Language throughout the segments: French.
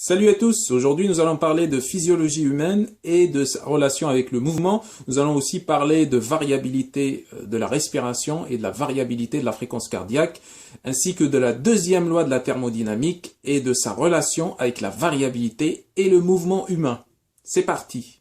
Salut à tous, aujourd'hui nous allons parler de physiologie humaine et de sa relation avec le mouvement. Nous allons aussi parler de variabilité de la respiration et de la variabilité de la fréquence cardiaque, ainsi que de la deuxième loi de la thermodynamique et de sa relation avec la variabilité et le mouvement humain. C'est parti.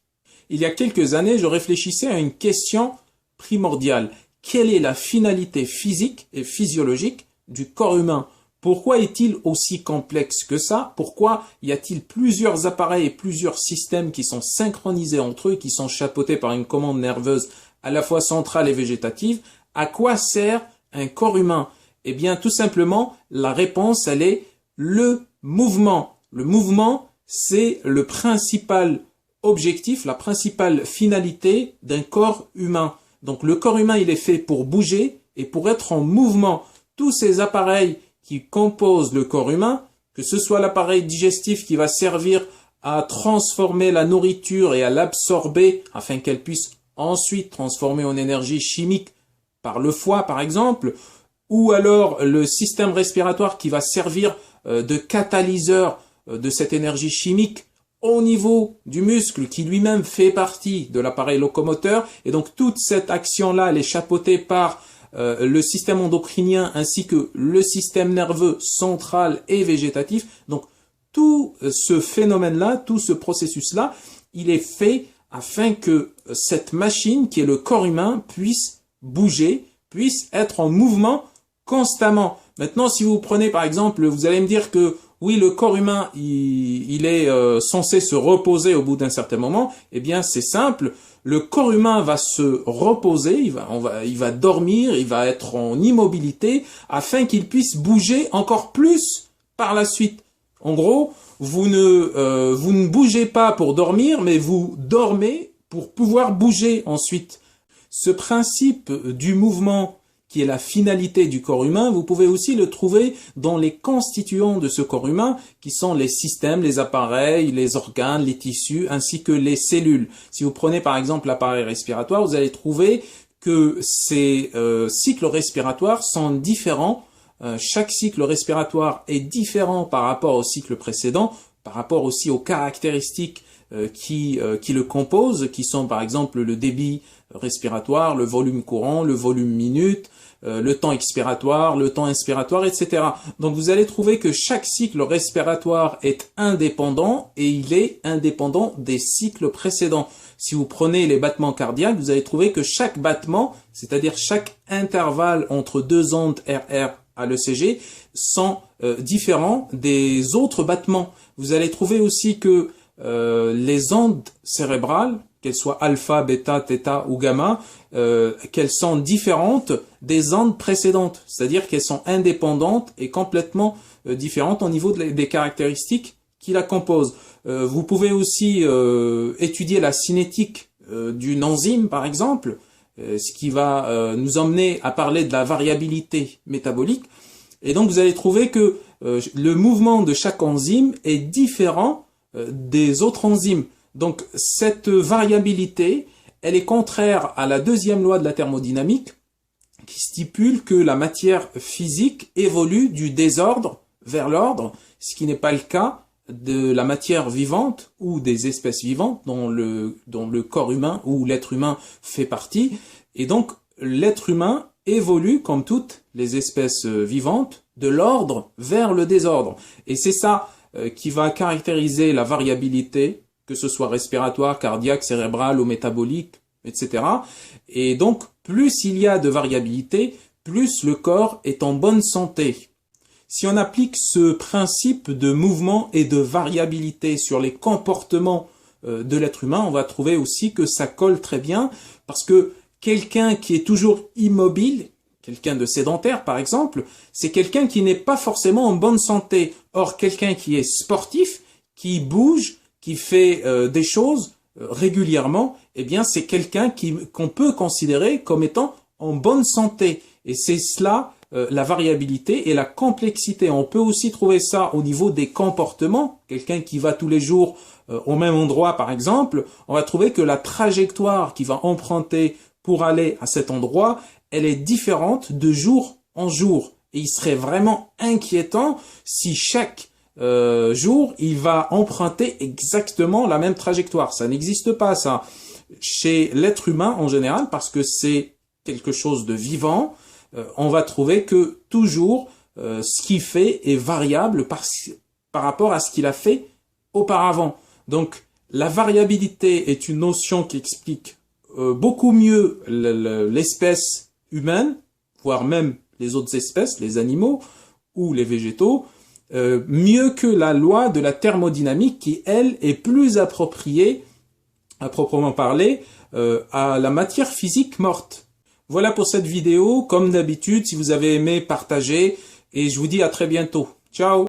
Il y a quelques années, je réfléchissais à une question primordiale. Quelle est la finalité physique et physiologique du corps humain ? Pourquoi est-il aussi complexe que ça? Pourquoi y a-t-il plusieurs appareils et plusieurs systèmes qui sont synchronisés entre eux, qui sont chapeautés par une commande nerveuse à la fois centrale et végétative? À quoi sert un corps humain? Eh bien, tout simplement, la réponse, elle est le mouvement. Le mouvement, c'est le principal objectif, la principale finalité d'un corps humain. Donc, le corps humain, il est fait pour bouger et pour être en mouvement. Tous ces appareils qui composent le corps humain, que ce soit l'appareil digestif qui va servir à transformer la nourriture et à l'absorber afin qu'elle puisse ensuite transformer en énergie chimique par le foie par exemple, ou alors le système respiratoire qui va servir de catalyseur de cette énergie chimique au niveau du muscle qui lui-même fait partie de l'appareil locomoteur, et donc toute cette action-là, elle est chapeautée par le système endocrinien ainsi que le système nerveux central et végétatif. Donc tout ce phénomène-là, tout ce processus-là, il est fait afin que cette machine qui est le corps humain puisse bouger, puisse être en mouvement constamment. Maintenant, si vous prenez par exemple, vous allez me dire que oui, le corps humain, il est censé se reposer au bout d'un certain moment. Eh bien, c'est simple. Le corps humain va se reposer, il va dormir, il va être en immobilité afin qu'il puisse bouger encore plus par la suite. En gros, vous ne bougez pas pour dormir, mais vous dormez pour pouvoir bouger ensuite. Ce principe du mouvement qui est la finalité du corps humain, vous pouvez aussi le trouver dans les constituants de ce corps humain, qui sont les systèmes, les appareils, les organes, les tissus, ainsi que les cellules. Si vous prenez par exemple l'appareil respiratoire, vous allez trouver que ces cycles respiratoires sont différents. Chaque cycle respiratoire est différent par rapport au cycle précédent, par rapport aussi aux caractéristiques qui le composent, qui sont par exemple le débit respiratoire, le volume courant, le volume minute, le temps expiratoire, le temps inspiratoire, etc. Donc vous allez trouver que chaque cycle respiratoire est indépendant et il est indépendant des cycles précédents. Si vous prenez les battements cardiaques, vous allez trouver que chaque battement, c'est-à-dire chaque intervalle entre deux ondes RR à l'ECG, sont différents des autres battements. Vous allez trouver aussi que les ondes cérébrales, qu'elles soient alpha, bêta, θ ou gamma, qu'elles sont différentes des ondes précédentes, c'est-à-dire qu'elles sont indépendantes et complètement différentes au niveau des caractéristiques qui la composent. Vous pouvez aussi étudier la cinétique d'une enzyme, par exemple, ce qui va nous emmener à parler de la variabilité métabolique. Et donc vous allez trouver que le mouvement de chaque enzyme est différent des autres enzymes. Donc cette variabilité, elle est contraire à la deuxième loi de la thermodynamique qui stipule que la matière physique évolue du désordre vers l'ordre, ce qui n'est pas le cas de la matière vivante ou des espèces vivantes dont le corps humain ou l'être humain fait partie. Et donc l'être humain évolue, comme toutes les espèces vivantes, de l'ordre vers le désordre. Et c'est ça qui va caractériser la variabilité, que ce soit respiratoire, cardiaque, cérébrale ou métabolique, etc. Et donc, plus il y a de variabilité, plus le corps est en bonne santé. Si on applique ce principe de mouvement et de variabilité sur les comportements de l'être humain, on va trouver aussi que ça colle très bien, parce que quelqu'un qui est toujours immobile, quelqu'un de sédentaire par exemple, c'est quelqu'un qui n'est pas forcément en bonne santé. Or, quelqu'un qui est sportif, qui bouge, qui fait des choses régulièrement, eh bien c'est quelqu'un qu'on peut considérer comme étant en bonne santé. Et c'est cela la variabilité et la complexité. On peut aussi trouver ça au niveau des comportements. Quelqu'un qui va tous les jours au même endroit par exemple, on va trouver que la trajectoire qu'il va emprunter pour aller à cet endroit, elle est différente de jour en jour. Et il serait vraiment inquiétant si chaque jour, il va emprunter exactement la même trajectoire. Ça n'existe pas, ça, chez l'être humain en général, parce que c'est quelque chose de vivant. On va trouver que toujours, ce qu'il fait est variable par rapport à ce qu'il a fait auparavant. Donc, la variabilité est une notion qui explique beaucoup mieux l'espèce humaine, voire même les autres espèces, les animaux ou les végétaux, mieux que la loi de la thermodynamique qui, elle, est plus appropriée, à proprement parler, à la matière physique morte. Voilà pour cette vidéo. Comme d'habitude, si vous avez aimé, partagez et je vous dis à très bientôt. Ciao!